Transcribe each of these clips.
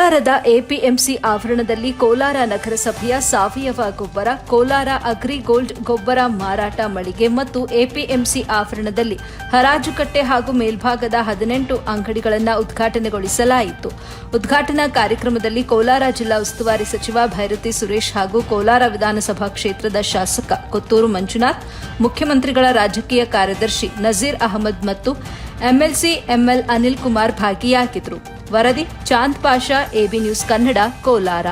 ಕೋಲಾರದ ಎಪಿಎಂಸಿ ಆವರಣದಲ್ಲಿ ಕೋಲಾರ ನಗರಸಭೆಯ ಸಾವಯವ ಗೊಬ್ಬರ, ಕೋಲಾರ ಅಗ್ರಿಗೋಲ್ಡ್ ಗೊಬ್ಬರ ಮಾರಾಟ ಮಳಿಗೆ ಮತ್ತು ಎಪಿಎಂಸಿ ಆವರಣದಲ್ಲಿ ಹರಾಜುಕಟ್ಟೆ ಹಾಗೂ ಮೇಲ್ಭಾಗದ 18 ಅಂಗಡಿಗಳನ್ನು ಉದ್ಘಾಟನೆಗೊಳಿಸಲಾಯಿತು. ಉದ್ಘಾಟನಾ ಕಾರ್ಯಕ್ರಮದಲ್ಲಿ ಕೋಲಾರ ಜಿಲ್ಲಾ ಉಸ್ತುವಾರಿ ಸಚಿವ ಭೈರತಿ ಸುರೇಶ್ ಹಾಗೂ ಕೋಲಾರ ವಿಧಾನಸಭಾ ಕ್ಷೇತ್ರದ ಶಾಸಕ ಕೊತ್ತೂರು ಮಂಜುನಾಥ್, ಮುಖ್ಯಮಂತ್ರಿಗಳ ರಾಜಕೀಯ ಕಾರ್ಯದರ್ಶಿ ನಜೀರ್ ಅಹಮದ್ ಮತ್ತು ಎಂಎಲ್ಸಿ ಎಂಎಲ್ ಅನಿಲ್ ಕುಮಾರ್ ಭಾಗಿಯಾಗಿದ್ದರು. ವರದಿ Chand Pasha, AB news Kannada, Kolar.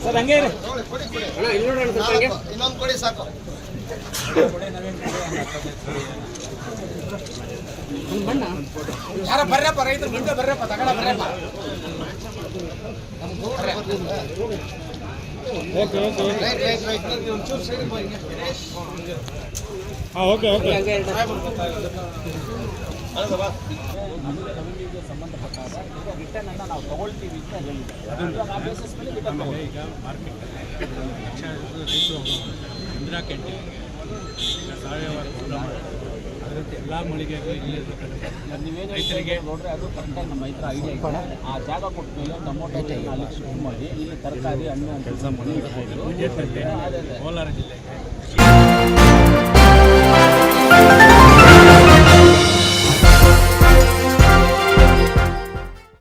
Sir ಹಂಗೆ ಇನ್ನೊಂದು ಕೊಡಿ ಸಾಕು. ಯಾರ ಬರ್ರಪ್ಪ, ರೈತರು ಮುಂದೆ ಬರ್ರಪ್ಪ, ತಗೊಳ ಬರ್ರಪ್ಪ. Okay okay. ಸಂಬಂಧಪಟ್ಟಾಗ ರಿಟರ್ನ್ ಅನ್ನು ನಾವು ತಗೊಳ್ತೀವಿ ಅಂತ ಹೇಳಿದ್ದಾರೆ. ಆ ಬೇಸಿಸ್ ಮೇಲೆ ಈಗ ಮಾರ್ಕೆಟ್ ರೈತರು ಇಂದಿರಾ ಕ್ಯಾಂಟೀನ್ಗೆ ಸಾವಯವ ಅದರಂತೆ ಎಲ್ಲ ಮಳಿಗೆಗೂ ನೀವೇನು ರೈತರಿಗೆ ನೋಡ್ರೆ ಅದು ಕರೆಕ್ಟಾಗಿ ನಮ್ಮ ರೈತರ ಐಡಿಯಾ ಇದೆ. ಆ ಜಾಗ ಕೊಟ್ಟ ಮೇಲೆ ಒಂದು ಅಮೌಂಟ್ ಅಲ್ಲಿ ಶಿಫ್ಟ್ ಮಾಡಿ ಇಲ್ಲಿ ತರಕಾರಿ ಹಣ್ಣು ಕೆಲಸ ಮಾಡಿ ಕೋಲಾರ ಜಿಲ್ಲೆಗೆ